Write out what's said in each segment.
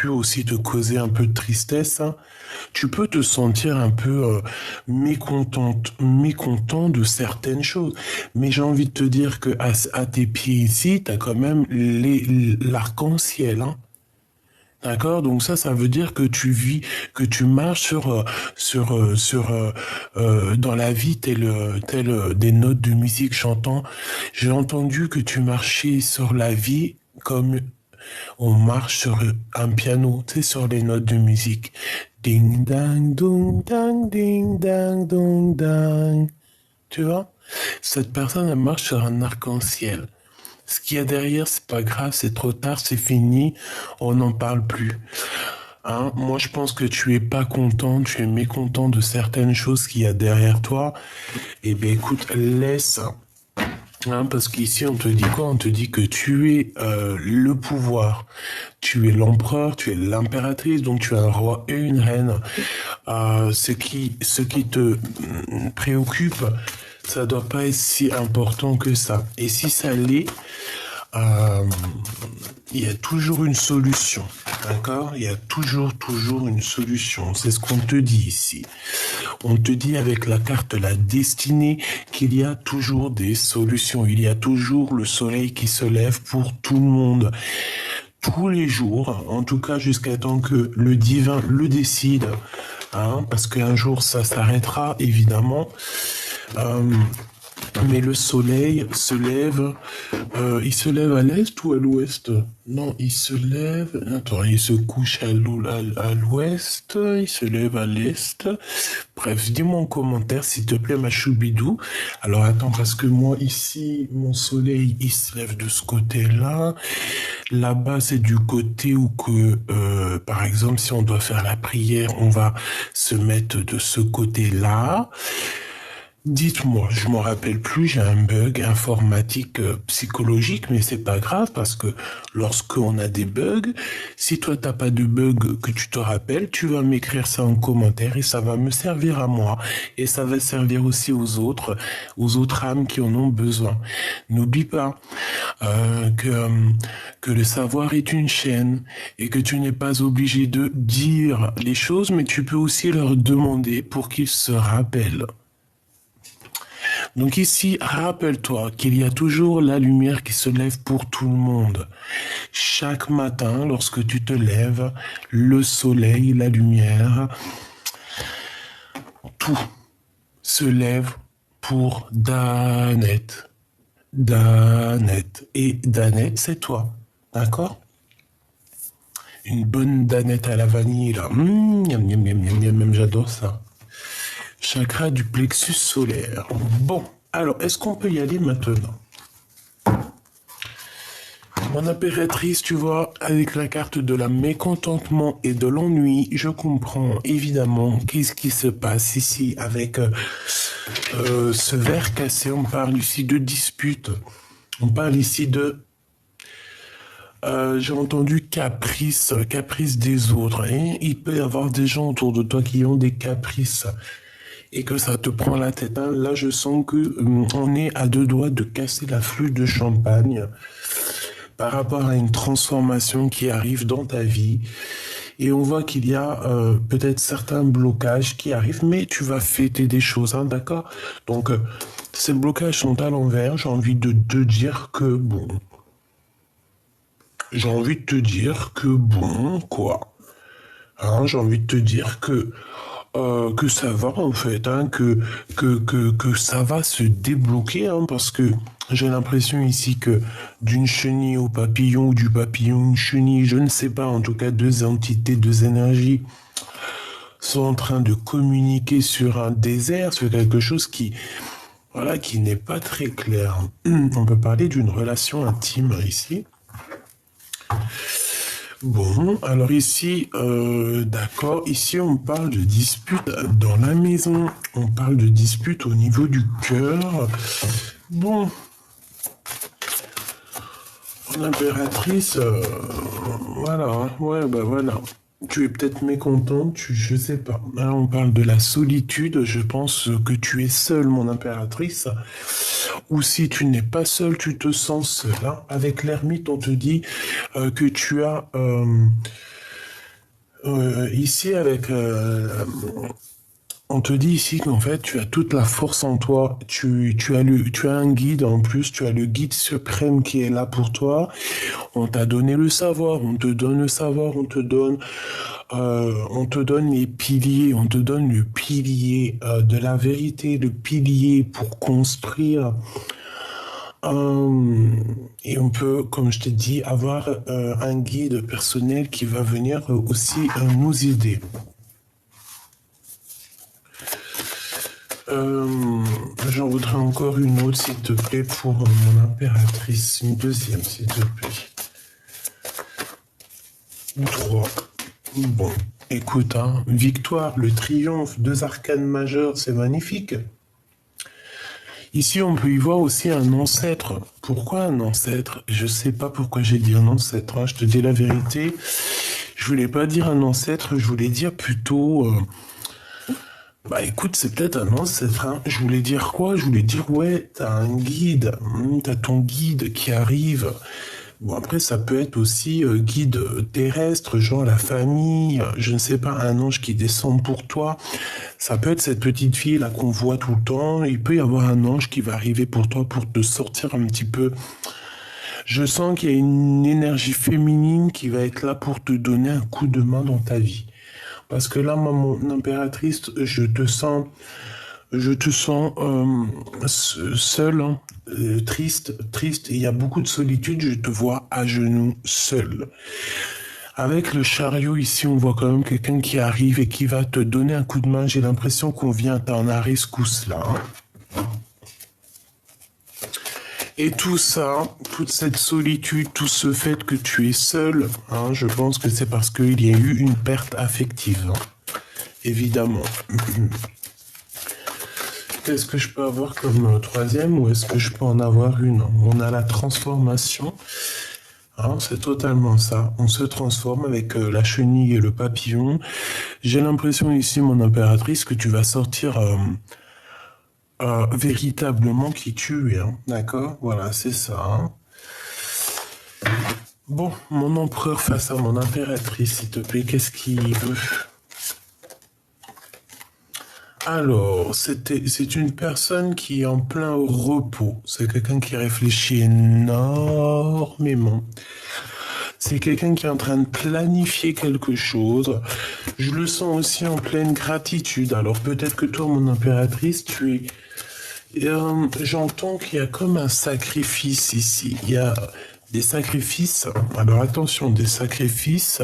pu aussi te causer un peu de tristesse, hein. Tu peux te sentir un peu mécontent de certaines choses. Mais j'ai envie de te dire que à tes pieds ici, t'as quand même l'arc-en-ciel, hein. D'accord? Donc ça veut dire que tu vis, que tu marches dans la vie tel des notes de musique. J'ai entendu que tu marchais sur la vie comme on marche sur un piano, tu sais, sur les notes de musique. Ding dang ding dang dong dang. Tu vois? Cette personne, elle marche sur un arc-en-ciel. Ce qu'il y a derrière, c'est pas grave, c'est trop tard, c'est fini, on n'en parle plus. Hein? Moi, je pense que tu es pas content, tu es mécontent de certaines choses qu'il y a derrière toi. Eh bien, écoute, laisse. Hein, parce qu'ici, on te dit quoi? On te dit que tu es le pouvoir. Tu es l'empereur, tu es l'impératrice, donc tu es un roi et une reine. Ce qui te préoccupe, ça doit pas être si important que ça. Et si ça l'est, euh, il y a toujours une solution, d'accord? Il y a toujours une solution. C'est ce qu'on te dit ici. On te dit avec la carte la destinée qu'il y a toujours des solutions. Il y a toujours le soleil qui se lève pour tout le monde. Tous les jours, en tout cas jusqu'à temps que le divin le décide, hein, parce qu'un jour ça s'arrêtera évidemment. Euh, mais le soleil se lève, il se lève à l'est ou à l'ouest? Non, il se lève, attends, il se couche à l'ouest, il se lève à l'est. Bref, dis-moi en commentaire, s'il te plaît, ma choubidou. Alors attends, parce que moi, ici, mon soleil, il se lève de ce côté-là. Là-bas, c'est du côté où que, par exemple, si on doit faire la prière, on va se mettre de ce côté-là. Dites-moi, je m'en rappelle plus, j'ai un bug informatique psychologique, mais c'est pas grave parce que lorsqu'on a des bugs, si toi t'as pas de bug que tu te rappelles, tu vas m'écrire ça en commentaire et ça va me servir à moi et ça va servir aussi aux autres âmes qui en ont besoin. N'oublie pas que le savoir est une chaîne et que tu n'es pas obligé de dire les choses, mais tu peux aussi leur demander pour qu'ils se rappellent. Donc ici, rappelle-toi qu'il y a toujours la lumière qui se lève pour tout le monde. Chaque matin, lorsque tu te lèves, le soleil, la lumière, tout se lève pour Danette. Danette. Et Danette, c'est toi. D'accord? Une bonne Danette à la vanille, là. Miam, miam, miam, miam, miam, miam, j'adore ça. Chakra du plexus solaire. Bon, alors, est-ce qu'on peut y aller maintenant? Mon impératrice, tu vois, avec la carte de la mécontentement et de l'ennui, je comprends évidemment qu'est-ce qui se passe ici avec ce verre cassé. On parle ici de dispute. On parle ici de... j'ai entendu caprice des autres. Hein. Il peut y avoir des gens autour de toi qui ont des caprices et que ça te prend la tête. Hein. Là, je sens que on est à deux doigts de casser la flûte de champagne par rapport à une transformation qui arrive dans ta vie. Et on voit qu'il y a peut-être certains blocages qui arrivent, mais tu vas fêter des choses, hein, d'accord? Donc, ces blocages sont à l'envers. J'ai envie de te dire que, bon... J'ai envie de te dire que, bon, quoi. Hein, j'ai envie de te dire que ça va en fait, hein, que ça va se débloquer, hein, parce que j'ai l'impression ici que d'une chenille au papillon, ou du papillon une chenille, je ne sais pas, en tout cas deux entités, deux énergies sont en train de communiquer sur un désert, sur quelque chose qui, voilà, qui n'est pas très clair. On peut parler d'une relation intime ici. Bon, alors ici, d'accord, ici on parle de dispute dans la maison, on parle de dispute au niveau du cœur. Bon, l'impératrice, voilà, hein, ouais, bah voilà. Tu es peut-être mécontente, je sais pas. Là, on parle de la solitude, je pense que tu es seule, mon impératrice. Ou si tu n'es pas seule, tu te sens seule. Hein. Avec l'ermite, on te dit que tu as Ici, on te dit ici qu'en fait, tu as toute la force en toi. Tu as un guide en plus, tu as le guide suprême qui est là pour toi. On t'a donné le savoir, on te donne le savoir, on te donne les piliers, on te donne le pilier de la vérité, le pilier pour construire. Euh, et on peut, comme je t'ai dit, avoir un guide personnel qui va venir aussi nous aider. J'en voudrais encore une autre, s'il te plaît, pour mon impératrice. Une deuxième, s'il te plaît. Ou trois. Bon, écoute, hein, victoire, le triomphe, deux arcanes majeures, c'est magnifique. Ici, on peut y voir aussi un ancêtre. Pourquoi un ancêtre? Je sais pas pourquoi j'ai dit un ancêtre, hein. Je te dis la vérité. Je voulais pas dire un ancêtre, je voulais dire plutôt... Bah écoute, c'est peut-être un ancêtre, hein. Je voulais dire quoi? Je voulais dire, ouais, t'as un guide, t'as ton guide qui arrive. Bon, après, ça peut être aussi guide terrestre, genre la famille, je ne sais pas, un ange qui descend pour toi. Ça peut être cette petite fille là qu'on voit tout le temps. Il peut y avoir un ange qui va arriver pour toi pour te sortir un petit peu. Je sens qu'il y a une énergie féminine qui va être là pour te donner un coup de main dans ta vie. Parce que là, mon impératrice, je te sens seul, hein, triste. Il y a beaucoup de solitude. Je te vois à genoux, seul. Avec le chariot ici, on voit quand même quelqu'un qui arrive et qui va te donner un coup de main. J'ai l'impression qu'on vient t'en à rescousse là. Hein. Et tout ça, toute cette solitude, tout ce fait que tu es seul, hein, je pense que c'est parce qu'il y a eu une perte affective. Hein. Évidemment. Qu'est-ce que je peux avoir comme troisième ou est-ce que je peux en avoir une? On a la transformation. Hein, c'est totalement ça. On se transforme avec la chenille et le papillon. J'ai l'impression ici, mon impératrice, que tu vas sortir véritablement qui tu es. Hein. D'accord? Voilà, c'est ça. Hein. Bon, mon empereur face à mon impératrice, s'il te plaît, qu'est-ce qu'il veut? Alors, c'est une personne qui est en plein repos. C'est quelqu'un qui réfléchit énormément. C'est quelqu'un qui est en train de planifier quelque chose. Je le sens aussi en pleine gratitude. Alors peut-être que toi, mon impératrice, tu es... j'entends qu'il y a comme un sacrifice ici. Il y a des sacrifices. Alors attention, des sacrifices...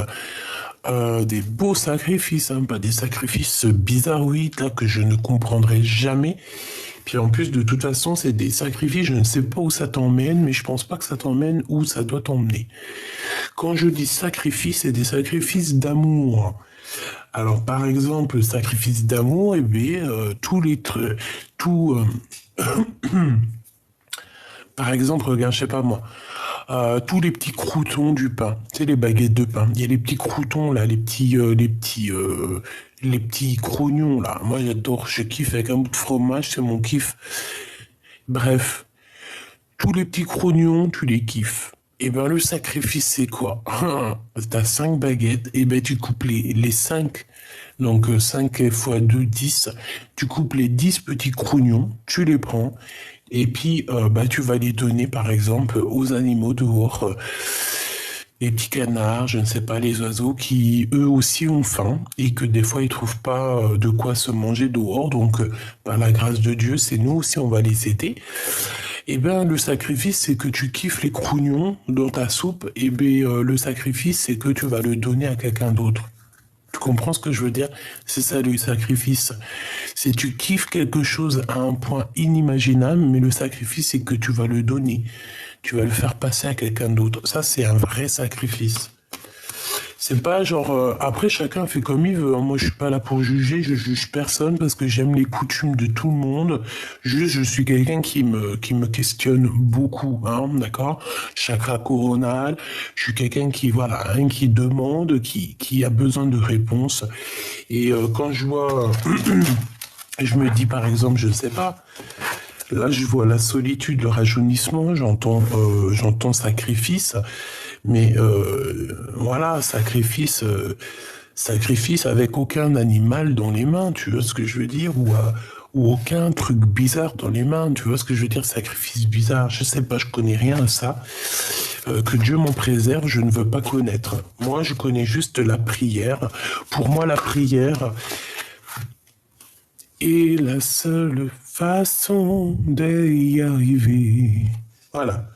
des beaux sacrifices, hein, pas des sacrifices bizarroïdes là que je ne comprendrai jamais. Puis en plus, de toute façon, c'est des sacrifices, je ne sais pas où ça t'emmène, mais je pense pas que ça t'emmène où ça doit t'emmener. Quand je dis sacrifice, c'est des sacrifices d'amour. Alors par exemple, le sacrifice d'amour, eh bien, par exemple, regarde, je sais pas moi, tous les petits croûtons du pain, tu sais, les baguettes de pain. Il y a les petits croûtons là, les petits crognons là. Moi, j'adore, je kiffe avec un bout de fromage, c'est mon kiff. Bref, tous les petits crognons, tu les kiffes. Et ben le sacrifice, c'est quoi? T'as 5 baguettes, et ben tu coupes les 5. Donc 5 fois 2, 10. Tu coupes les 10 petits crognons, tu les prends, et puis bah, tu vas les donner par exemple aux animaux dehors. Les petits canards, je ne sais pas, les oiseaux qui eux aussi ont faim et que des fois ils trouvent pas de quoi se manger dehors. Donc par la grâce de Dieu, c'est nous aussi on va les aider. Et ben le sacrifice c'est que tu kiffes les crognons dans ta soupe. Et ben le sacrifice c'est que tu vas le donner à quelqu'un d'autre. Tu comprends ce que je veux dire? C'est ça le sacrifice. C'est tu kiffes quelque chose à un point inimaginable, mais le sacrifice c'est que tu vas le donner. Tu vas le faire passer à quelqu'un d'autre. Ça c'est un vrai sacrifice. C'est pas genre... après, chacun fait comme il veut. Hein. Moi, je suis pas là pour juger. Je juge personne parce que j'aime les coutumes de tout le monde. Juste, je suis quelqu'un qui me questionne beaucoup. Hein, d'accord? Chakra coronal. Je suis quelqu'un qui, voilà, hein, qui demande, qui a besoin de réponses. Et quand je vois... je me dis, par exemple, je sais pas... Là, je vois la solitude, le rajeunissement, j'entends sacrifice, mais voilà, sacrifice, sacrifice avec aucun animal dans les mains, tu vois ce que je veux dire, ou aucun truc bizarre dans les mains, tu vois ce que je veux dire, sacrifice bizarre, je sais pas, je connais rien à ça. Que Dieu m'en préserve, je ne veux pas connaître. Moi, je connais juste la prière. Pour moi, la prière est la seule façon d'y arriver. Voilà.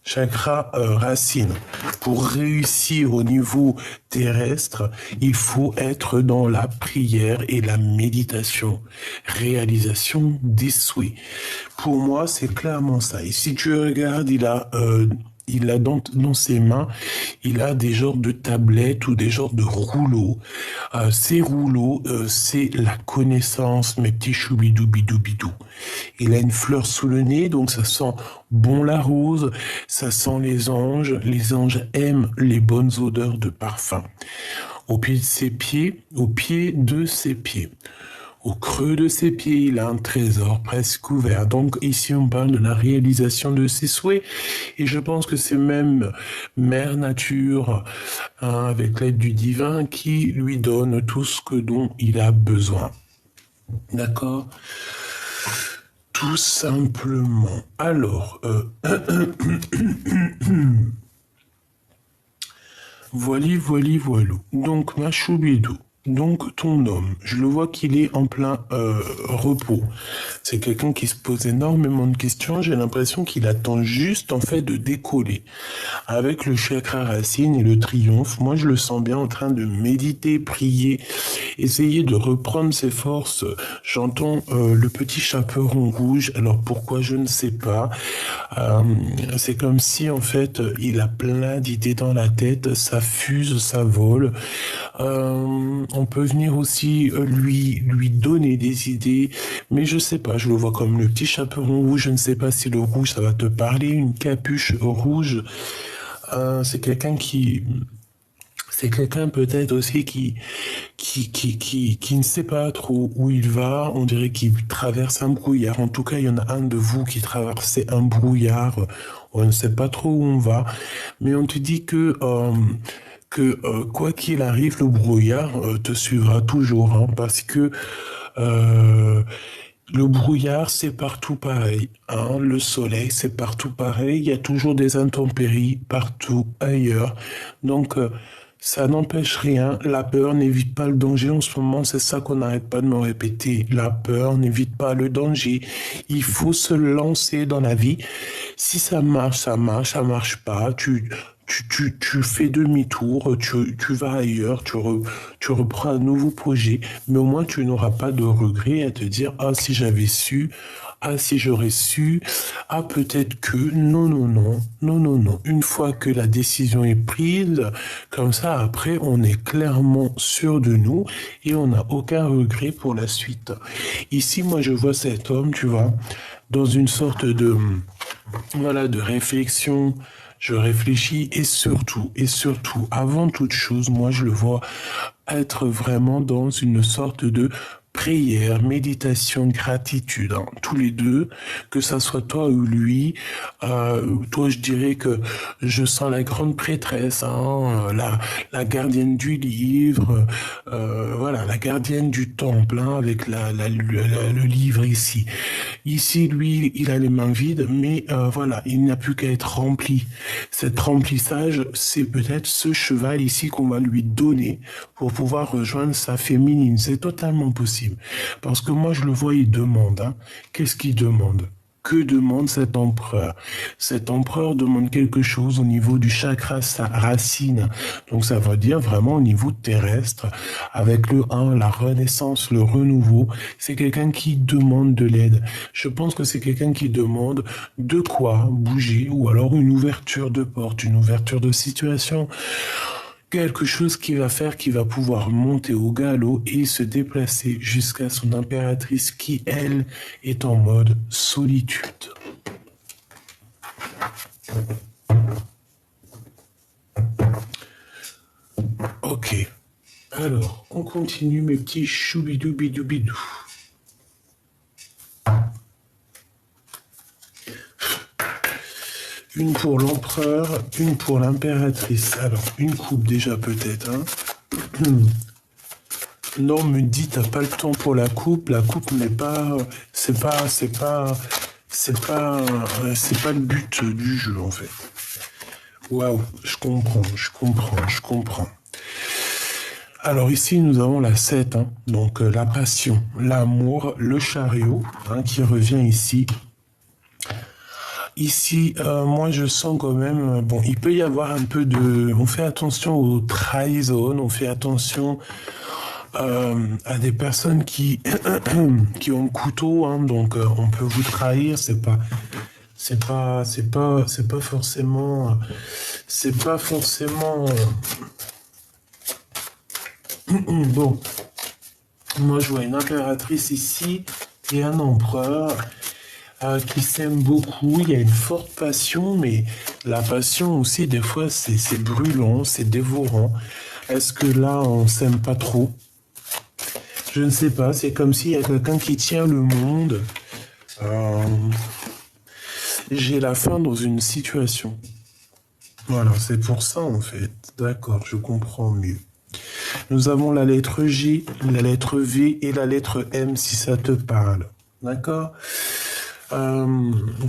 Chakra racine. Pour réussir au niveau terrestre, il faut être dans la prière et la méditation. Réalisation des souhaits. Pour moi, c'est clairement ça. Et si tu regardes, il a dans ses mains, il a des genres de tablettes ou des genres de rouleaux. Ces rouleaux, c'est la connaissance, mes petits choubidoubidou. Il a une fleur sous le nez, donc ça sent bon la rose, ça sent les anges. Les anges aiment les bonnes odeurs de parfum. Au pied de ses pieds. Au creux de ses pieds, il a un trésor presque ouvert. Donc ici, on parle de la réalisation de ses souhaits. Et je pense que c'est même Mère Nature, hein, avec l'aide du divin, qui lui donne tout ce dont il a besoin. D'accord ? Tout simplement. Alors, voilou. Donc, ma choubidou. Donc, ton homme, je le vois qu'il est en plein repos. C'est quelqu'un qui se pose énormément de questions. J'ai l'impression qu'il attend juste, en fait, de décoller. Avec le chakra racine et le triomphe, moi, je le sens bien en train de méditer, prier, essayer de reprendre ses forces. J'entends le petit chaperon rouge. Alors, pourquoi, je ne sais pas. C'est comme si, en fait, il a plein d'idées dans la tête. Ça fuse, ça vole. On peut venir aussi lui donner des idées, mais je sais pas, je le vois comme le petit chaperon rouge, je ne sais pas si le rouge ça va te parler, une capuche rouge, c'est quelqu'un peut-être aussi qui ne sait pas trop où il va, on dirait qu'il traverse un brouillard, en tout cas il y en a un de vous qui traversez un brouillard, on ne sait pas trop où on va, mais on te dit que quoi qu'il arrive, le brouillard te suivra toujours, hein, parce que le brouillard, c'est partout pareil, hein, le soleil, c'est partout pareil, il y a toujours des intempéries partout ailleurs, donc ça n'empêche rien, la peur n'évite pas le danger en ce moment, c'est ça qu'on n'arrête pas de me répéter, la peur n'évite pas le danger, il faut se lancer dans la vie, si ça marche, ça marche pas, tu fais demi-tour, tu vas ailleurs, tu reprends un nouveau projet, mais au moins tu n'auras pas de regret à te dire, ah, si j'avais su, ah, si j'aurais su, ah, peut-être que, non. Une fois que la décision est prise, comme ça, après, on est clairement sûr de nous et on n'a aucun regret pour la suite. Ici, moi, je vois cet homme, tu vois, dans une sorte de réflexion. Je réfléchis et surtout, avant toute chose, moi je le vois être vraiment dans une sorte de prière, méditation, gratitude, hein, tous les deux, que ça soit toi ou lui. Toi, je dirais que je sens la grande prêtresse, hein, la gardienne du livre, voilà, la gardienne du temple, hein, avec le livre ici. Ici, lui, il a les mains vides, mais voilà, il n'a plus qu'à être rempli. Cet remplissage, c'est peut-être ce cheval ici qu'on va lui donner pour pouvoir rejoindre sa féminine. C'est totalement possible. Parce que moi, je le vois, il demande. Hein. Qu'est-ce qu'il demande ? Que demande cet empereur? Cet empereur demande quelque chose au niveau du chakra racine. Donc ça veut dire vraiment au niveau terrestre, avec le 1, la renaissance, le renouveau. C'est quelqu'un qui demande de l'aide. Je pense que c'est quelqu'un qui demande de quoi bouger, ou alors une ouverture de porte, une ouverture de situation. Quelque chose qui va faire qu'il va pouvoir monter au galop et se déplacer jusqu'à son impératrice qui, elle, est en mode solitude. Ok. Alors, on continue mes petits choubidoubidou. Une pour l'empereur, une pour l'impératrice. Alors, une coupe déjà peut-être, hein. Non, me dit, t'as pas le temps pour la coupe. La coupe n'est pas, c'est pas le but du jeu, en fait. Waouh, je comprends. Alors ici, nous avons la 7, hein, donc la passion, l'amour, le chariot, hein, qui revient ici. Ici, moi, je sens quand même, bon, il peut y avoir un peu de... On fait attention aux trahisons, on fait attention à des personnes qui, qui ont le couteau, hein, donc on peut vous trahir, c'est pas forcément, bon. Moi, je vois une impératrice ici et un empereur qui s'aiment beaucoup. Il y a une forte passion, mais la passion aussi, des fois, c'est brûlant, c'est dévorant. Est-ce que là, on s'aime pas trop? Je ne sais pas. C'est comme s'il y a quelqu'un qui tient le monde. Euh, j'ai la fin dans une situation. Voilà, c'est pour ça, en fait. D'accord, je comprends mieux. Nous avons la lettre G, la lettre V et la lettre M si ça te parle. D'accord?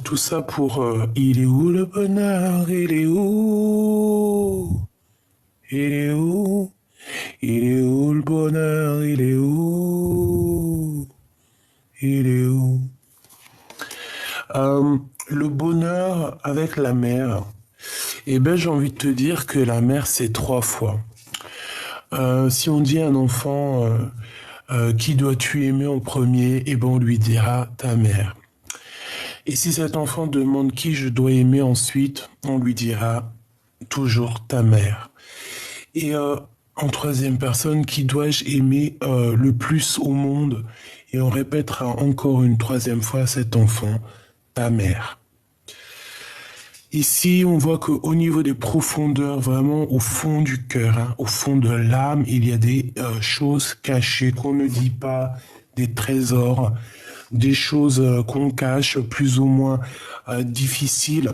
Tout ça pour il est où le bonheur? Il est où? Il est où? Il est où le bonheur? Il est où? Il est où? Le bonheur avec la mère. Eh ben, j'ai envie de te dire que la mère, c'est 3 fois. Si on dit à un enfant qui dois-tu aimer en premier, eh ben on lui dira ta mère. Et si cet enfant demande qui je dois aimer ensuite, on lui dira toujours ta mère. Et en troisième personne, qui dois-je aimer le plus au monde? Et on répétera encore une troisième fois à cet enfant, ta mère. Ici, on voit qu'au niveau des profondeurs, vraiment au fond du cœur, hein, au fond de l'âme, il y a des choses cachées qu'on ne dit pas, des trésors, des choses qu'on cache, plus ou moins difficiles.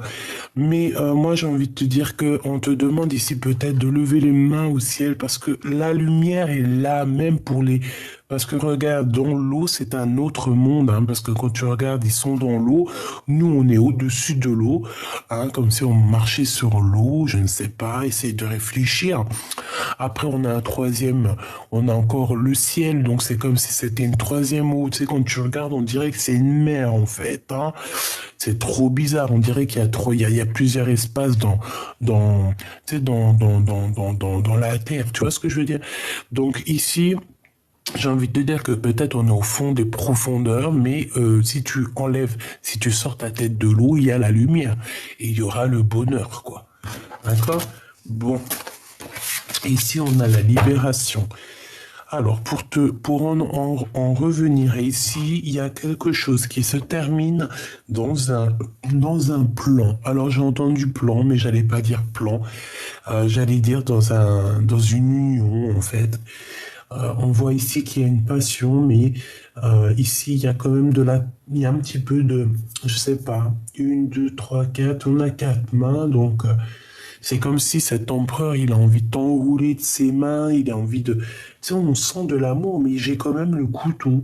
Mais moi, j'ai envie de te dire que on te demande ici peut-être de lever les mains au ciel parce que la lumière est là, même pour les... Parce que regarde, dans l'eau, c'est un autre monde, hein, parce que quand tu regardes, ils sont dans l'eau. Nous, on est au-dessus de l'eau, hein, comme si on marchait sur l'eau, je ne sais pas, essayer de réfléchir. Après, on a un troisième, on a encore le ciel, donc c'est comme si c'était une troisième eau. Tu sais, quand tu regardes, on dirait que c'est une mer, en fait, hein. C'est trop bizarre, on dirait qu'il y a trop, il y a plusieurs espaces tu sais, dans la Terre, tu vois ce que je veux dire? Donc ici, j'ai envie de te dire que peut-être on est au fond des profondeurs, mais si tu enlèves, si tu sors ta tête de l'eau, il y a la lumière et il y aura le bonheur, quoi. D'accord? Bon. Ici, on a la libération. Alors, pour en revenir ici, il y a quelque chose qui se termine dans un plan. Alors, j'ai entendu plan, mais j'allais pas dire plan. J'allais dire dans une union, en fait. On voit ici qu'il y a une passion, mais ici, il y a quand même il y a un petit peu de, je sais pas, 1, 2, 3, 4, on a 4 mains, donc c'est comme si cet empereur, il a envie de t'enrouler de ses mains, il a envie de... Tu sais, on sent de l'amour, mais j'ai quand même le couteau.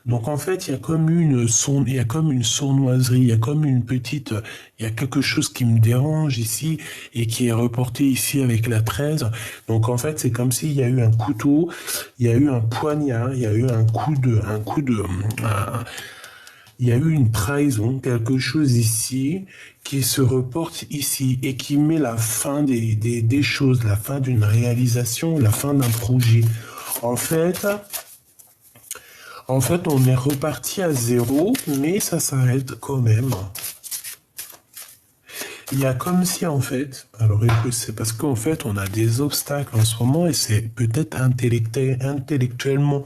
Donc en fait, il y a comme une sournoiserie, il y a comme une petite... Il y a quelque chose qui me dérange ici et qui est reporté ici avec la 13. Donc en fait, c'est comme s'il y a eu un couteau, il y a eu un poignard, il y a eu il y a eu une trahison, quelque chose ici qui se reporte ici et qui met la fin des choses, la fin d'une réalisation, la fin d'un projet. En fait, on est reparti à zéro, mais ça s'arrête quand même. Il y a comme si en fait, alors c'est parce qu'en fait on a des obstacles en ce moment et c'est peut-être intellectuellement,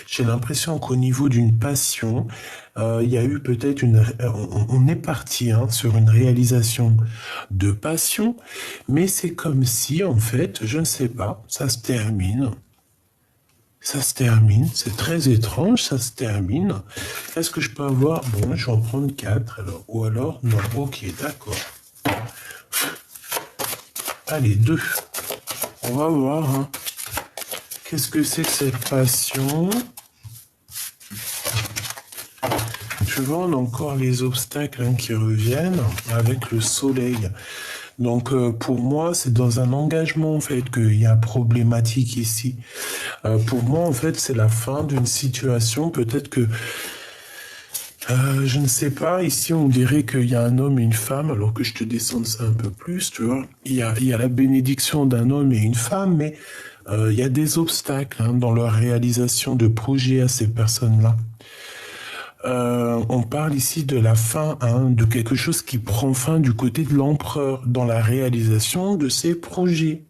j'ai l'impression qu'au niveau d'une passion, il y a eu peut-être on est parti hein, sur une réalisation de passion, mais c'est comme si en fait, je ne sais pas, ça se termine. Ça se termine, c'est très étrange, ça se termine. Est-ce que je peux avoir... Bon, je vais en prendre 4 alors. Ou alors, non, ok, d'accord. Allez, 2. On va voir. Hein. Qu'est-ce que c'est que cette passion? Tu vois, on a encore les obstacles qui reviennent avec le soleil. Donc, pour moi, c'est dans un engagement, en fait, qu'il y a problématique ici. Pour moi, en fait, c'est la fin d'une situation. Peut-être que, je ne sais pas, ici, on dirait qu'il y a un homme et une femme, alors que je te descends ça un peu plus, tu vois. Il y a la bénédiction d'un homme et une femme, mais il y a des obstacles dans leur réalisation de projets à ces personnes-là. On parle ici de la fin, de quelque chose qui prend fin du côté de l'empereur dans la réalisation de ses projets.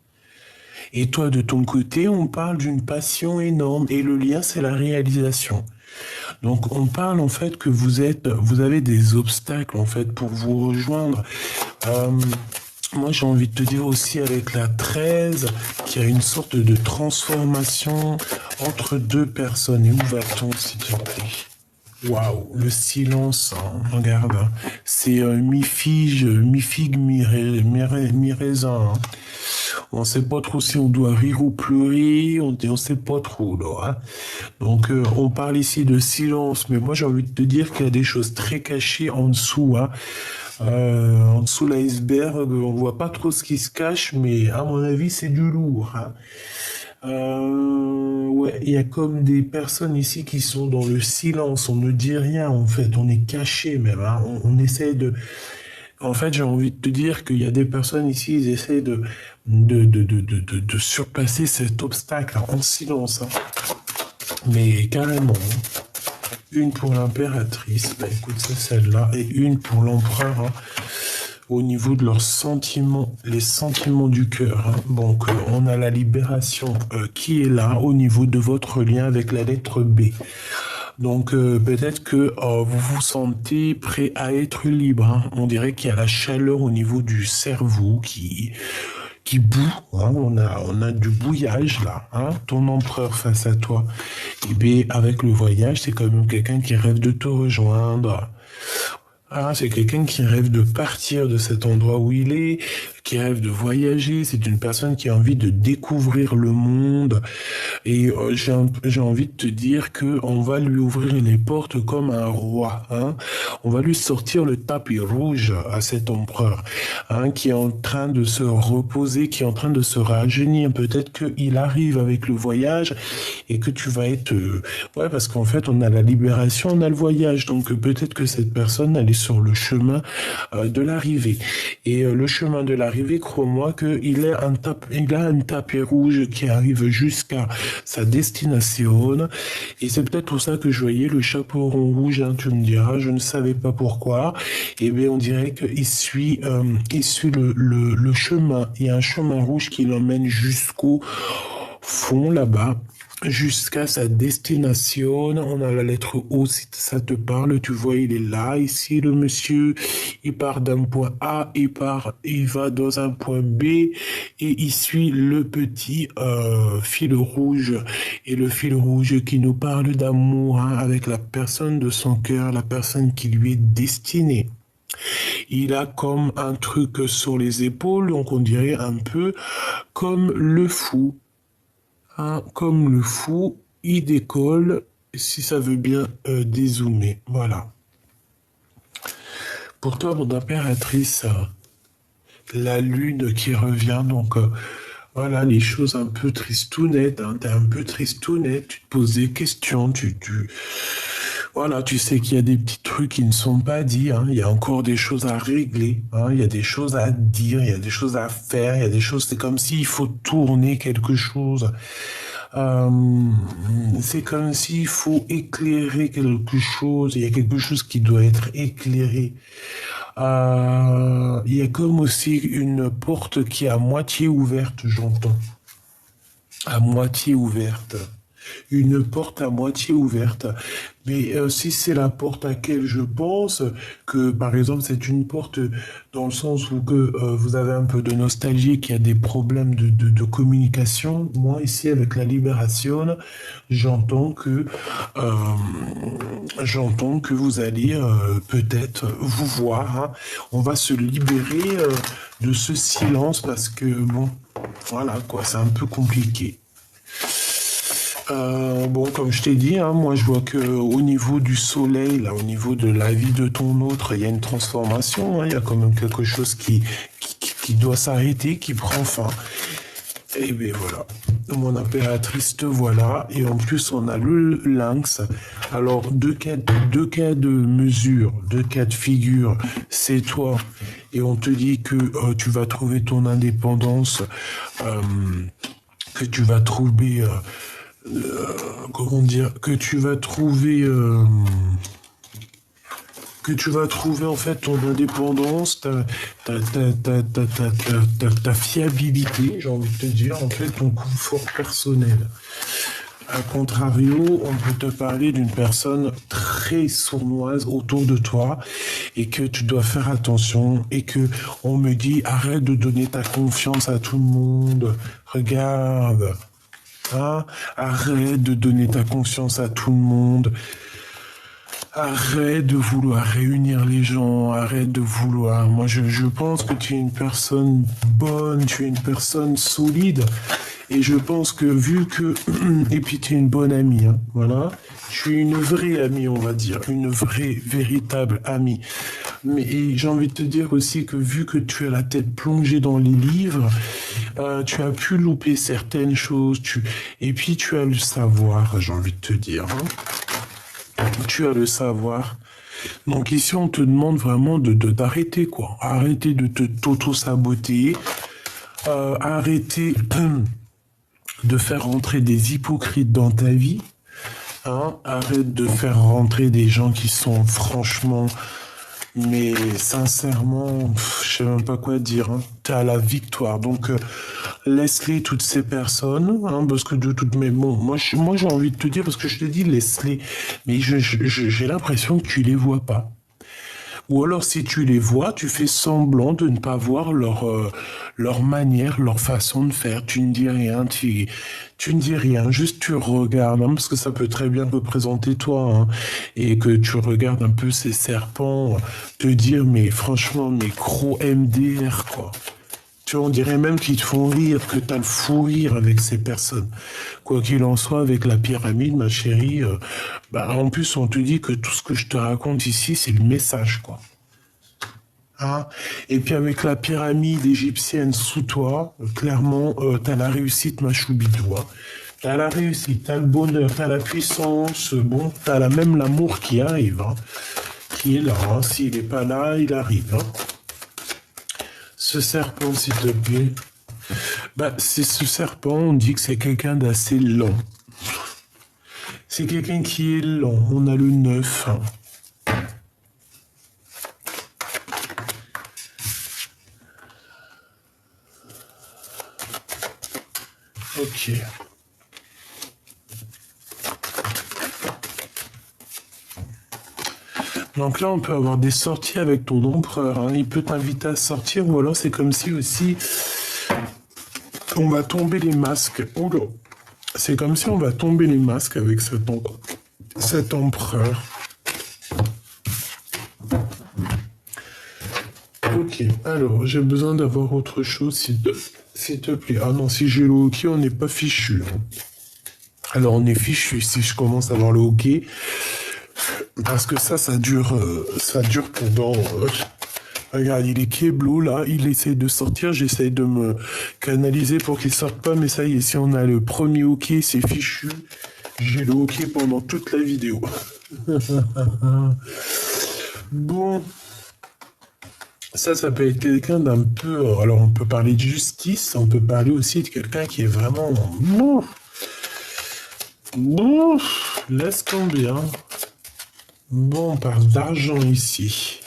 Et toi, de ton côté, on parle d'une passion énorme et le lien, c'est la réalisation. Donc, on parle en fait que vous avez des obstacles en fait pour vous rejoindre. Moi, j'ai envie de te dire aussi avec la 13, qu'il y a une sorte de transformation entre deux personnes. Et où va-t-on, s'il te plaît? Waouh, le silence, regarde, c'est mi-figue, mi-raisin. On sait pas trop si on doit rire ou pleurer, on sait pas trop, là. Donc, on parle ici de silence, mais moi j'ai envie de te dire qu'il y a des choses très cachées en dessous, en dessous de l'iceberg, on voit pas trop ce qui se cache, mais à mon avis, c'est du lourd. Ouais, il y a comme des personnes ici qui sont dans le silence, on ne dit rien en fait, on est caché même, on essaie de... En fait, j'ai envie de te dire qu'il y a des personnes ici, ils essaient de surpasser cet obstacle en silence, mais carrément. Une pour l'impératrice, bah écoute, c'est celle-là, et une pour l'empereur, au niveau de leurs sentiments, les sentiments du cœur. Donc, on a la libération qui est là au niveau de votre lien avec la lettre B. Donc, peut-être que vous vous sentez prêt à être libre. On dirait qu'il y a la chaleur au niveau du cerveau qui bout. On a du bouillage là. Ton empereur face à toi. Et bien, avec le voyage, c'est quand même quelqu'un qui rêve de te rejoindre. C'est quelqu'un qui rêve de partir de cet endroit où il est, qui rêve de voyager. C'est une personne qui a envie de découvrir le monde. Et j'ai envie de te dire que on va lui ouvrir les portes comme un roi. On va lui sortir le tapis rouge à cet empereur, qui est en train de se reposer, qui est en train de se rajeunir. Peut-être qu'il arrive avec le voyage et que tu vas être... Ouais, parce qu'en fait, on a la libération, on a le voyage. Donc peut-être que cette personne, elle est sur le chemin de l'arrivée. Et le chemin de l'arrivée, crois-moi qu'il a un tapis rouge qui arrive jusqu'à sa destination. Et c'est peut-être pour ça que je voyais le chapeau rond rouge, tu me diras, je ne savais pas pourquoi. Et bien, on dirait qu'il suit le chemin. Il y a un chemin rouge qui l'emmène jusqu'au fond là-bas, jusqu'à sa destination. On a la lettre O, si ça te parle, tu vois, il est là, ici, le monsieur, il part d'un point A, il va dans un point B, et il suit le petit fil rouge, et le fil rouge qui nous parle d'amour, avec la personne de son cœur, la personne qui lui est destinée. Il a comme un truc sur les épaules, donc on dirait un peu comme le fou. Comme le fou, il décolle, si ça veut bien dézoomer. Voilà. Pour toi, mon impératrice, la lune qui revient, donc voilà, les choses un peu tristounettes, t'es un peu tristounette, tu te poses des questions, voilà, tu sais qu'il y a des petits trucs qui ne sont pas dits, il y a encore des choses à régler, il y a des choses à dire, il y a des choses à faire, il y a des choses, c'est comme s'il faut tourner quelque chose. C'est comme s'il faut éclairer quelque chose, il y a quelque chose qui doit être éclairé. Il y a comme aussi une porte qui est à moitié ouverte, j'entends. À moitié ouverte. Une porte à moitié ouverte. Mais si c'est la porte à laquelle je pense, que par exemple c'est une porte dans le sens où que vous avez un peu de nostalgie, qu'il y a des problèmes de communication, moi ici avec la libération, j'entends que vous allez peut-être vous voir. On va se libérer de ce silence parce que bon, voilà quoi, c'est un peu compliqué. Bon, comme je t'ai dit, hein, moi je vois que au niveau du soleil, là, au niveau de la vie de ton autre, il y a une transformation, hein, il y a quand même quelque chose qui doit s'arrêter, qui prend fin. Et bien voilà, mon impératrice te voilà, et en plus on a le lynx. Alors deux cas de mesure, deux cas de figure, c'est toi, et on te dit que tu vas trouver ton indépendance, que tu vas trouver, comment dire, que tu vas trouver en fait ton indépendance, ta fiabilité, j'ai envie de te dire, en fait ton confort personnel. A contrario, on peut te parler d'une personne très sournoise autour de toi et que tu dois faire attention et que on me dit arrête de donner ta confiance à tout le monde. Regarde, hein, arrête de donner ta confiance à tout le monde. Arrête de vouloir réunir les gens, arrête de vouloir. Moi, je pense que tu es une personne bonne, tu es une personne solide. Et je pense que vu que... Et puis tu es une bonne amie, hein, voilà. Tu es une vraie amie, on va dire. Une vraie, véritable amie. Mais j'ai envie de te dire aussi que vu que tu as la tête plongée dans les livres, tu as pu louper certaines choses. Et puis tu as le savoir, j'ai envie de te dire. Hein. Tu as le savoir. Donc ici, on te demande vraiment d'arrêter, quoi. Arrêter de t'auto-saboter. Arrêter de faire rentrer des hypocrites dans ta vie. Hein. Arrête de faire rentrer des gens qui sont franchement... Mais sincèrement, je sais même pas quoi dire. Hein. T'es à la victoire. Donc, laisse-les toutes ces personnes. Hein, parce que de toutes... Mais bon, moi j'ai envie de te dire, parce que je te dis laisse-les. Mais j'ai l'impression que tu les vois pas. Ou alors, si tu les vois, tu fais semblant de ne pas voir leur manière, leur façon de faire. Tu ne dis rien, tu ne dis rien, juste tu regardes, hein, parce que ça peut très bien représenter toi, hein, et que tu regardes un peu ces serpents, te dire, mais franchement, mais gros MDR, quoi. Tu vois, on dirait même qu'ils te font rire, que tu as le fou rire avec ces personnes. Quoi qu'il en soit, avec la pyramide, ma chérie, en plus, on te dit que tout ce que je te raconte ici, c'est le message, quoi. Hein? Et puis avec la pyramide égyptienne sous toi, clairement, t'as la réussite, ma choubidou. Hein. T'as la réussite, t'as le bonheur, t'as la puissance, bon, t'as même l'amour qui arrive, hein, qui est là. Hein. S'il n'est pas là, il arrive. Hein. Ce serpent, s'il te plaît. C'est ce serpent, on dit que c'est quelqu'un d'assez lent. C'est quelqu'un qui est lent. On a le 9. Hein. Ok. Donc là, on peut avoir des sorties avec ton empereur. Hein. Il peut t'inviter à sortir, ou alors c'est comme si aussi on va tomber les masques. Oula. C'est comme si on va tomber les masques avec cet empereur. Ok, alors j'ai besoin d'avoir autre chose, s'il te plaît. Ah non, si j'ai le hockey, on n'est pas fichu. Hein. Alors on est fichu si je commence à avoir le hockey. Parce que ça dure pendant... regarde, il est kéblo, là, il essaye de sortir, j'essaye de me canaliser pour qu'il sorte pas, mais ça y est, si on a le premier hockey, c'est fichu. J'ai le hockey pendant toute la vidéo. Bon... Ça peut être quelqu'un d'un peu... Alors, on peut parler de justice, on peut parler aussi de quelqu'un qui est vraiment... Bon, laisse tomber, hein. Bon, on parle d'argent ici.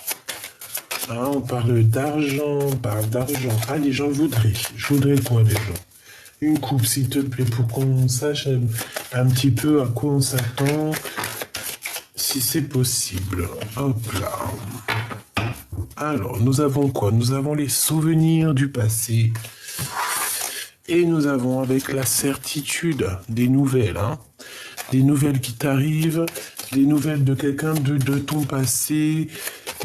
Hein, on parle d'argent, Allez, je voudrais quoi, les gens? Une coupe, s'il te plaît, pour qu'on sache un petit peu à quoi on s'attend, si c'est possible. Hop là. Alors, nous avons quoi? Nous avons les souvenirs du passé. Et nous avons avec la certitude des nouvelles. Hein, des nouvelles qui t'arrivent, des nouvelles de quelqu'un de ton passé.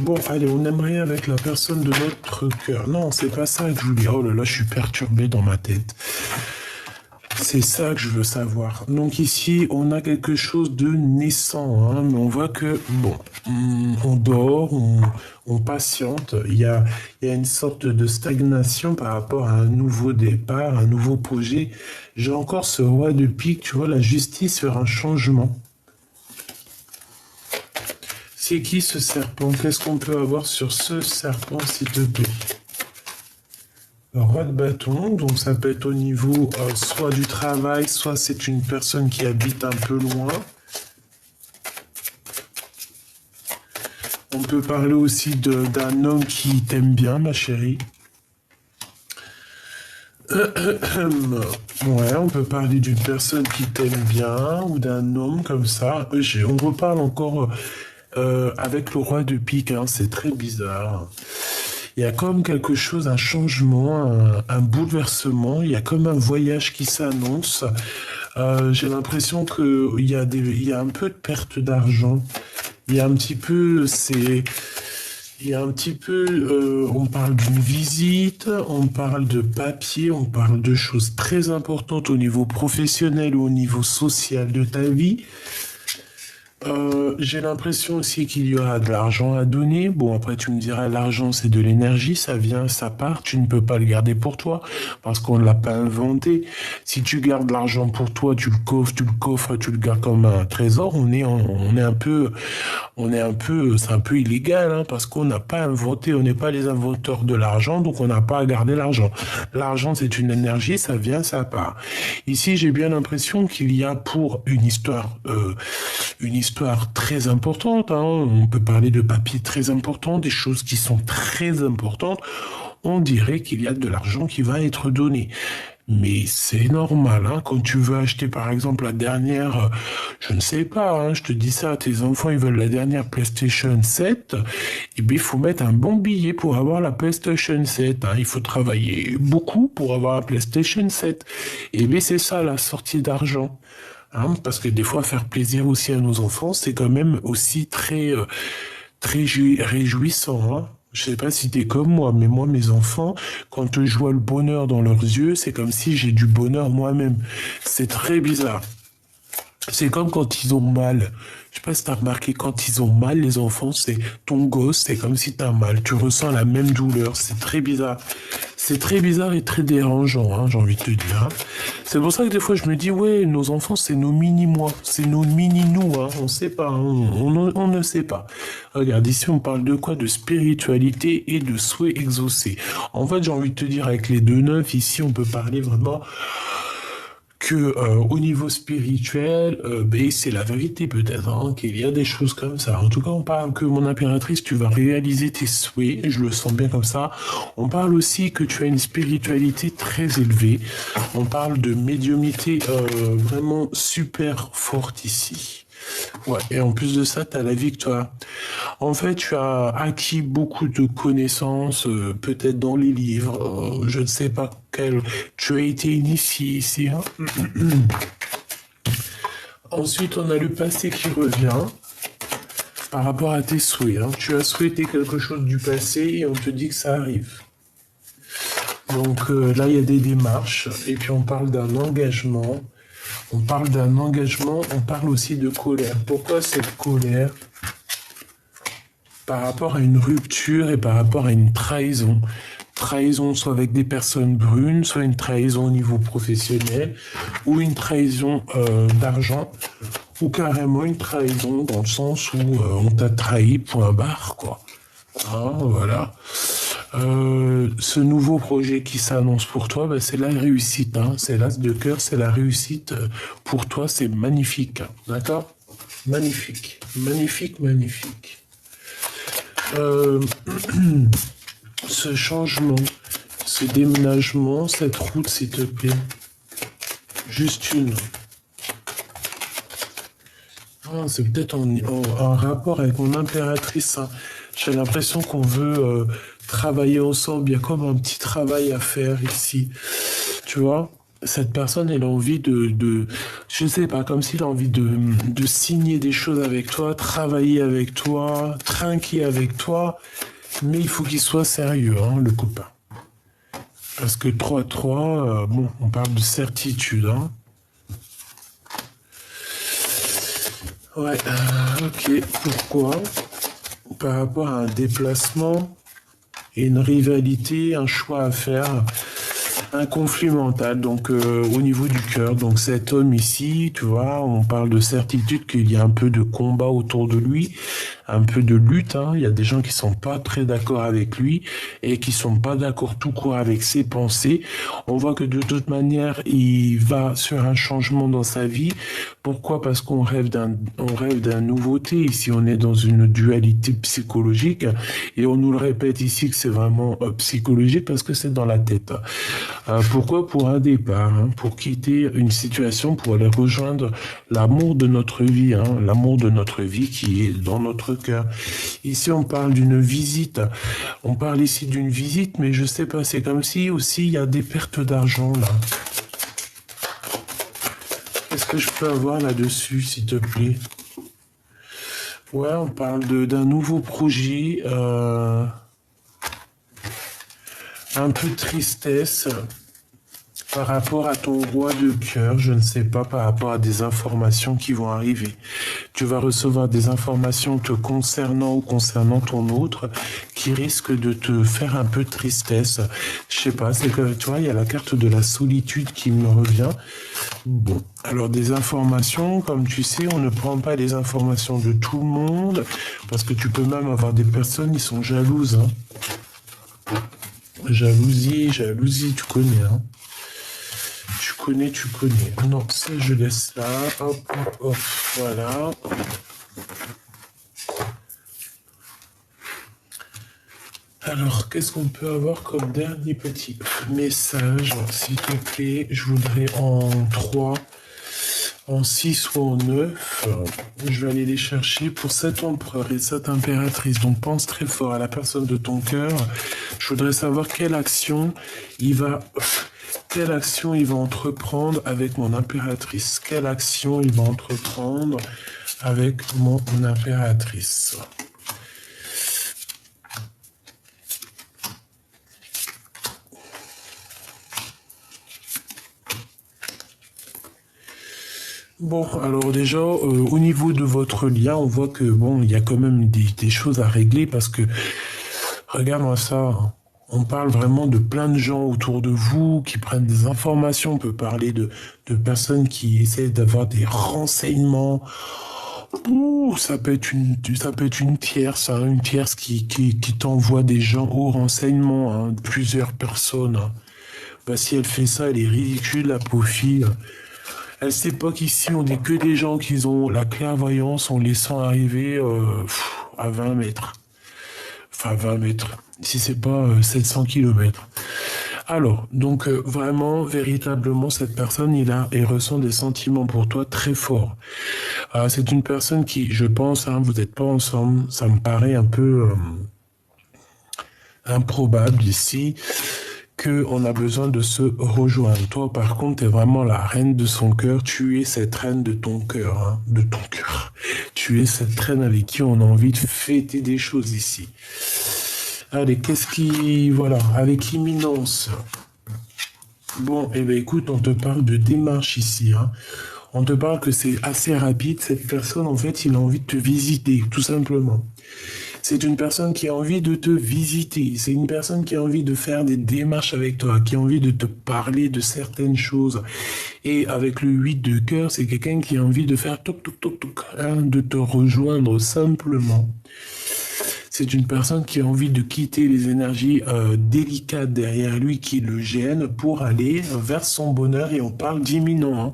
Bon, allez, on aimerait avec la personne de notre cœur. Non, c'est pas ça que je voulais. Oh là là, je suis perturbé dans ma tête. C'est ça que je veux savoir. Donc ici, on a quelque chose de naissant, hein, mais on voit que, bon, on dort, on patiente. Il y a une sorte de stagnation par rapport à un nouveau départ, un nouveau projet. J'ai encore ce roi de pique, tu vois, la justice sur un changement. C'est qui ce serpent? Qu'est-ce qu'on peut avoir sur ce serpent, s'il te plaît? Le roi de bâton, donc ça peut être au niveau soit du travail, soit c'est une personne qui habite un peu loin. On peut parler aussi d'un homme qui t'aime bien, ma chérie. Ouais, on peut parler d'une personne qui t'aime bien ou d'un homme comme ça. On reparle encore avec le roi de pique, hein, c'est très bizarre. Il y a comme quelque chose, un changement, un bouleversement. Il y a comme un voyage qui s'annonce. J'ai l'impression il y a un peu de perte d'argent. Il y a un petit peu, on parle d'une visite, on parle de papier, on parle de choses très importantes au niveau professionnel ou au niveau social de ta vie. J'ai l'impression aussi qu'il y aura de l'argent à donner. Bon, après, tu me diras, l'argent, c'est de l'énergie, ça vient, ça part. Tu ne peux pas le garder pour toi parce qu'on ne l'a pas inventé. Si tu gardes l'argent pour toi, tu le coffres, tu le gardes comme un trésor, on est un peu, c'est un peu illégal, hein, parce qu'on n'a pas inventé, on n'est pas les inventeurs de l'argent, donc on n'a pas à garder l'argent. L'argent, c'est une énergie, ça vient, ça part. Ici, j'ai bien l'impression qu'il y a pour une histoire très importante, hein. On peut parler de papiers très importants, des choses qui sont très importantes. On dirait qu'il y a de l'argent qui va être donné. Mais c'est normal, hein, quand tu veux acheter par exemple la dernière, je ne sais pas, hein, je te dis ça, tes enfants ils veulent la dernière PlayStation 7, et bien il faut mettre un bon billet pour avoir la PlayStation 7, hein. Il faut travailler beaucoup pour avoir la PlayStation 7. Et bien c'est ça la sortie d'argent. Hein, parce que des fois, faire plaisir aussi à nos enfants, c'est quand même aussi très réjouissant. Hein. Je sais pas si t'es comme moi, mais moi, mes enfants, quand je vois le bonheur dans leurs yeux, c'est comme si j'ai du bonheur moi-même. C'est très bizarre. C'est comme quand ils ont mal. Je sais pas si t'as remarqué, quand ils ont mal, les enfants, c'est ton gosse, c'est comme si t'as mal. Tu ressens la même douleur. C'est très bizarre. C'est très bizarre et très dérangeant, hein, j'ai envie de te dire. Hein. C'est pour ça que des fois, je me dis, ouais, nos enfants, c'est nos mini-moi. C'est nos mini-nous, hein. On sait pas, hein. On ne sait pas. Regarde, ici, on parle de quoi? De spiritualité et de souhait exaucé. En fait, j'ai envie de te dire, avec les deux neufs, ici, on peut parler vraiment que au niveau spirituel, ben, c'est la vérité peut-être, hein, qu'il y a des choses comme ça. En tout cas, on parle que mon impératrice, tu vas réaliser tes souhaits, je le sens bien comme ça. On parle aussi que tu as une spiritualité très élevée. On parle de médiumnité vraiment super forte ici. Ouais, et en plus de ça, tu as la victoire. En fait, tu as acquis beaucoup de connaissances, peut-être dans les livres, je ne sais pas quel. Tu as été initié ici, hein. Ensuite, on a le passé qui revient par rapport à tes souhaits, hein. Tu as souhaité quelque chose du passé et on te dit que ça arrive. Donc là, il y a des démarches et puis on parle d'un engagement. On parle d'un engagement, on parle aussi de colère. Pourquoi cette colère? Par rapport à une rupture et par rapport à une trahison. Trahison soit avec des personnes brunes, soit une trahison au niveau professionnel, ou une trahison d'argent, ou carrément une trahison dans le sens où on t'a trahi, point barre, quoi. Hein, voilà. Ce nouveau projet qui s'annonce pour toi, ben, c'est la réussite. Hein. C'est l'as de cœur, c'est la réussite. Pour toi, c'est magnifique. Hein. D'accord? Magnifique. Magnifique, magnifique. Ce changement, ce déménagement, cette route, s'il te plaît. Juste une. Ah, c'est peut-être en rapport avec mon impératrice. Hein. J'ai l'impression qu'on veut travailler ensemble. Il y a comme un petit travail à faire ici. Tu vois? Cette personne, elle a envie je sais pas, comme s'il a envie de signer des choses avec toi, travailler avec toi, trinquer avec toi. Mais il faut qu'il soit sérieux, hein, le copain. Parce que 3-3, bon, on parle de certitude, hein. Ouais, ok. Pourquoi? Par rapport à un déplacement et une rivalité, un choix à faire, un conflit mental, donc au niveau du cœur. Donc cet homme ici, tu vois, on parle de certitude qu'il y a un peu de combat autour de lui, un peu de lutte, hein. Il y a des gens qui sont pas très d'accord avec lui et qui sont pas d'accord tout court avec ses pensées. On voit que de toute manière, il va sur un changement dans sa vie. Pourquoi? Parce on rêve d'un nouveauté. Ici, on est dans une dualité psychologique et on nous le répète ici que c'est vraiment psychologique parce que c'est dans la tête. Pourquoi? Pour un départ, hein, pour quitter une situation, pour aller rejoindre l'amour de notre vie, hein, l'amour de notre vie qui est dans notre cœur. Ici, on parle d'une visite. On parle ici d'une visite, mais je sais pas, c'est comme si aussi il y a des pertes d'argent là. Qu'est-ce que je peux avoir là-dessus, s'il te plaît? Ouais, on parle d'un nouveau projet, un peu de tristesse. Par rapport à ton roi de cœur, je ne sais pas, par rapport à des informations qui vont arriver. Tu vas recevoir des informations te concernant ou concernant ton autre qui risquent de te faire un peu de tristesse. Je sais pas, c'est que, tu vois, il y a la carte de la solitude qui me revient. Bon, alors des informations, comme tu sais, on ne prend pas les informations de tout le monde, parce que tu peux même avoir des personnes qui sont jalouses, hein. Jalousie, tu connais, hein. Tu connais. Non, ça, je laisse là. Hop, hop, hop. Voilà. Alors, qu'est-ce qu'on peut avoir comme dernier petit message? S'il te plaît, je voudrais en 3, en 6 ou en 9. Je vais aller les chercher pour cet empereur et cette impératrice. Donc, pense très fort à la personne de ton cœur. Je voudrais savoir quelle action il va entreprendre avec mon impératrice? Quelle action il va entreprendre avec mon impératrice? Bon, alors déjà, au niveau de votre lien, on voit que bon, il y a quand même des choses à régler parce que, regarde-moi ça, hein. On parle vraiment de plein de gens autour de vous qui prennent des informations. On peut parler de personnes qui essaient d'avoir des renseignements. Ouh, ça peut être une tierce qui t'envoie des gens aux renseignements, hein, plusieurs personnes, hein. Bah, si elle fait ça, elle est ridicule, la pauvre fille. Elle sait pas qu'ici, on n'est que des gens qui ont la clairvoyance en laissant arriver à 20 mètres. Enfin, 20 mètres. Si c'est pas 700 kilomètres. Alors, donc vraiment, véritablement, cette personne, elle ressent des sentiments pour toi très forts. C'est une personne qui, je pense, hein, vous n'êtes pas ensemble, ça me paraît un peu improbable ici, qu'on a besoin de se rejoindre. Toi, par contre, t'es vraiment la reine de son cœur. Tu es cette reine de ton cœur, hein, de ton cœur. Tu es cette reine avec qui on a envie de fêter des choses ici. Allez, voilà, avec imminence. Bon, eh ben écoute, on te parle de démarche ici, hein. On te parle que c'est assez rapide. Cette personne, en fait, il a envie de te visiter, tout simplement. C'est une personne qui a envie de te visiter. C'est une personne qui a envie de faire des démarches avec toi, qui a envie de te parler de certaines choses. Et avec le 8 de cœur, c'est quelqu'un qui a envie de faire toc toc toc toc, hein, de te rejoindre simplement. C'est une personne qui a envie de quitter les énergies délicates derrière lui qui le gênent pour aller vers son bonheur. Et on parle d'imminent, hein.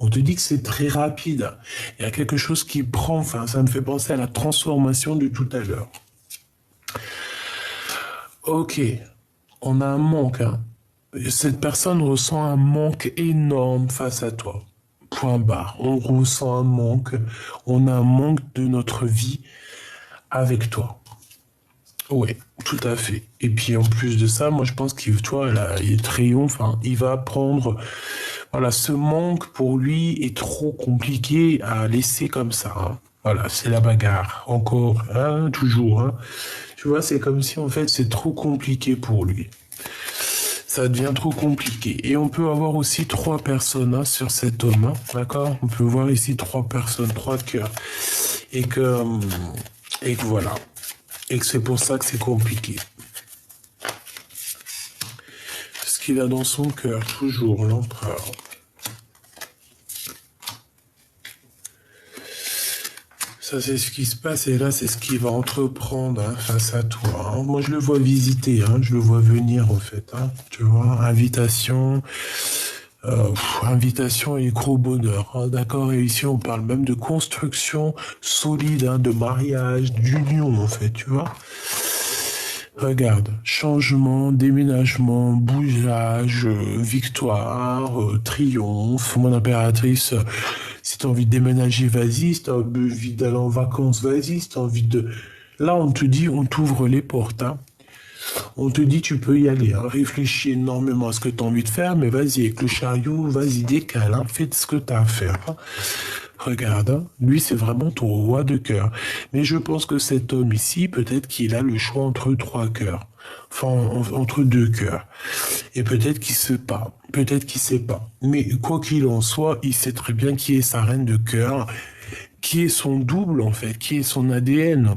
On te dit que c'est très rapide. Il y a quelque chose qui prend, enfin, ça me fait penser à la transformation de tout à l'heure. Ok, on a un manque, hein. Cette personne ressent un manque énorme face à toi. Point barre. On ressent un manque. On a un manque de notre vie avec toi. Oui, tout à fait. Et puis en plus de ça, moi je pense qu'il, toi, là, il triomphe, hein. Il va prendre, voilà, ce manque pour lui est trop compliqué à laisser comme ça, hein. Voilà, c'est la bagarre, encore, hein, toujours, hein. Tu vois, c'est comme si en fait c'est trop compliqué pour lui. ça devient trop compliqué. Et on peut avoir aussi 3 personnes sur cet homme, hein, d'accord? On peut voir ici 3 personnes, 3 cœurs. Et que voilà. Et que c'est pour ça que c'est compliqué. Ce qu'il a dans son cœur, toujours l'empereur. Ça, c'est ce qui se passe, et là, c'est ce qu'il va entreprendre hein, face à toi. Hein. Moi, je le vois visiter, hein, je le vois venir, en fait. Hein, tu vois, invitation et gros bonheur. Hein, d'accord? Et ici, on parle même de construction solide, hein, de mariage, d'union, en fait, tu vois. Regarde, changement, déménagement, bougeage, victoire, triomphe. Mon impératrice, si t'as envie de déménager, vas-y. Si t'as envie d'aller en vacances, vas-y. Si t'as envie de... Là, on te dit, on t'ouvre les portes. Hein. On te dit, tu peux y aller. Hein. Réfléchis énormément à ce que t'as envie de faire, mais vas-y, avec le chariot, vas-y, décale. Hein. Fais ce que t'as à faire. Hein. Regarde, hein, lui c'est vraiment ton roi de cœur. Mais je pense que cet homme ici, peut-être qu'il a le choix entre 3 cœurs. Enfin, entre 2 cœurs. Et peut-être qu'il sait pas. Peut-être qu'il sait pas. Mais quoi qu'il en soit, il sait très bien qui est sa reine de cœur, qui est son double en fait, qui est son ADN,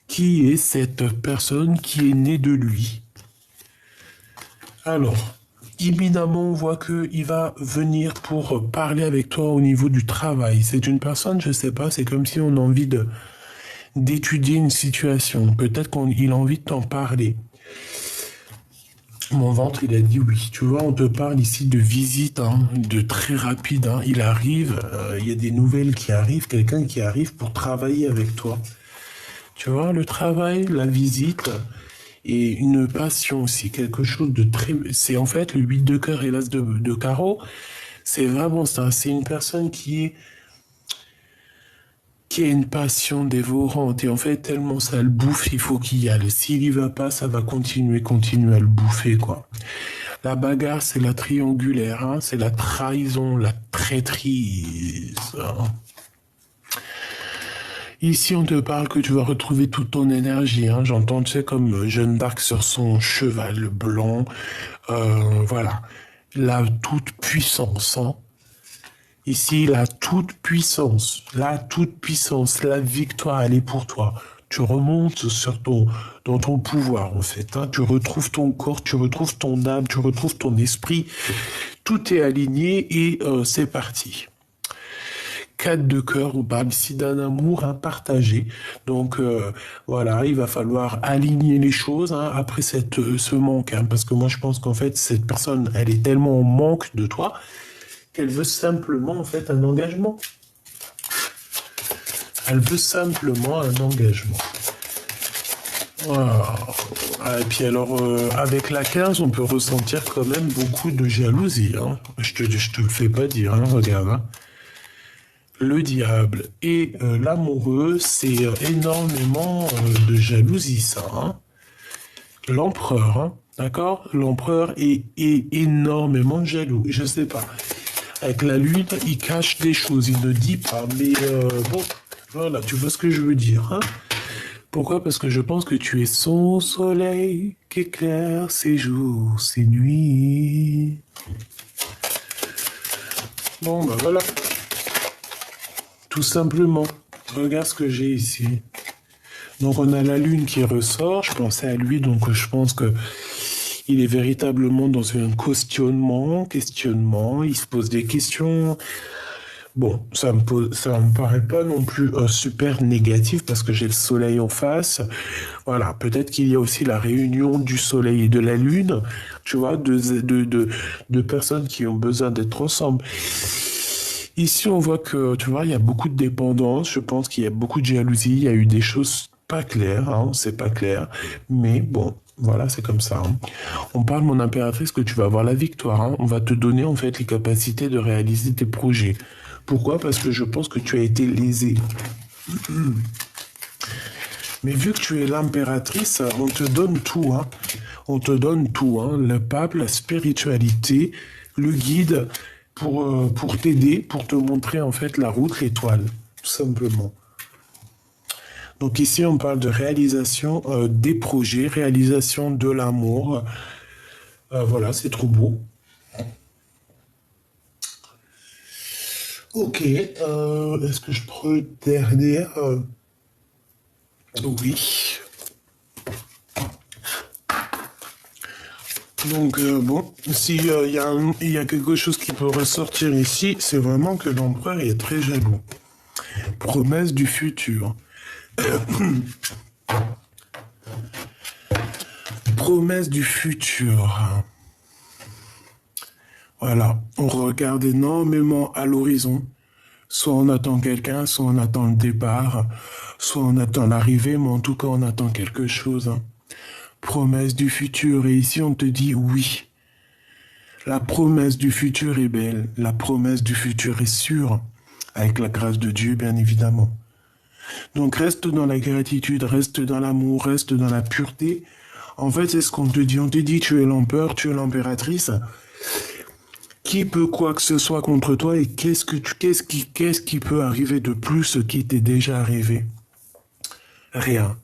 qui est cette personne qui est née de lui. Alors... Évidemment, on voit qu'il va venir pour parler avec toi au niveau du travail. C'est une personne, je sais pas, c'est comme si on a envie d'étudier une situation. Peut-être qu'il a envie de t'en parler. Mon ventre, il a dit oui. Tu vois, on te parle ici de visite, hein, de très rapide. Hein. Il arrive, il y a des nouvelles qui arrivent, quelqu'un qui arrive pour travailler avec toi. Tu vois, le travail, la visite... Et une passion aussi, quelque chose de très... C'est en fait le 8 de cœur et l'as de carreau. C'est vraiment ça. C'est une personne qui a une passion dévorante. Et en fait, tellement ça le bouffe, il faut qu'il y aille. S'il y va pas, ça va continuer à le bouffer, quoi. La bagarre, c'est la triangulaire, hein. C'est la trahison, la traîtrise. Hein. Ici, on te parle que tu vas retrouver toute ton énergie. Hein. J'entends, tu sais, comme Jeanne d'Arc sur son cheval blanc. Voilà. La toute-puissance. Hein. Ici, la toute-puissance. La toute-puissance. La victoire, elle est pour toi. Tu remontes dans ton pouvoir, en fait. Hein. Tu retrouves ton corps, tu retrouves ton âme, tu retrouves ton esprit. Tout est aligné et c'est parti. 4 de cœur, on parle ici d'un amour à partager. Donc voilà, il va falloir aligner les choses hein, après ce manque. Hein, parce que moi je pense qu'en fait cette personne, elle est tellement en manque de toi qu'elle veut simplement en fait un engagement. Elle veut simplement un engagement. Voilà. Et puis alors, avec la 15, on peut ressentir quand même beaucoup de jalousie. Hein. Je te le fais pas dire, hein, regarde. Hein. Le diable et l'amoureux, c'est énormément de jalousie, ça. Hein. L'empereur, hein, d'accord? L'empereur est énormément jaloux. Je sais pas. Avec la lune, il cache des choses, il ne dit pas. Mais bon, voilà, tu vois ce que je veux dire. Hein. Pourquoi? Parce que je pense que tu es son soleil qui éclaire ses jours, ses nuits. Bon, ben voilà. Tout simplement. Regarde ce que j'ai ici. Donc on a la lune qui ressort. Je pensais à lui, donc je pense que il est véritablement dans un questionnement. Il se pose des questions. Bon, ça me paraît pas non plus super négatif parce que j'ai le soleil en face. Voilà, peut-être qu'il y a aussi la réunion du soleil et de la lune. Tu vois, deux personnes qui ont besoin d'être ensemble. Ici, on voit que, tu vois, il y a beaucoup de dépendance. Je pense qu'il y a beaucoup de jalousie. Il y a eu des choses pas claires, hein, c'est pas clair. Mais bon, voilà, c'est comme ça. Hein. On parle, mon impératrice, que tu vas avoir la victoire. Hein. On va te donner, en fait, les capacités de réaliser tes projets. Pourquoi? Parce que je pense que tu as été lésé. Mais vu que tu es l'impératrice, on te donne tout. Hein. On te donne tout. Hein. Le pape, la spiritualité, le guide... pour t'aider, pour te montrer en fait la route, l'étoile, tout simplement. Donc ici, on parle de réalisation des projets, réalisation de l'amour, Voilà, c'est trop beau. Ok, est-ce que je prends le dernier Oui. Donc bon, si il y a quelque chose qui peut ressortir ici, c'est vraiment que l'empereur est très jaloux. Promesse du futur. Promesse du futur. Voilà, on regarde énormément à l'horizon. Soit on attend quelqu'un, soit on attend le départ, soit on attend l'arrivée, mais en tout cas on attend quelque chose. Hein. Promesse du futur, et ici on te dit oui. La promesse du futur est belle, la promesse du futur est sûre, avec la grâce de Dieu bien évidemment. Donc reste dans la gratitude, reste dans l'amour, reste dans la pureté. En fait c'est ce qu'on te dit, on te dit tu es l'empereur, tu es l'impératrice. Qui peut quoi que ce soit contre toi et qu'est-ce qui peut arriver de plus qui t'est déjà arrivé? Rien.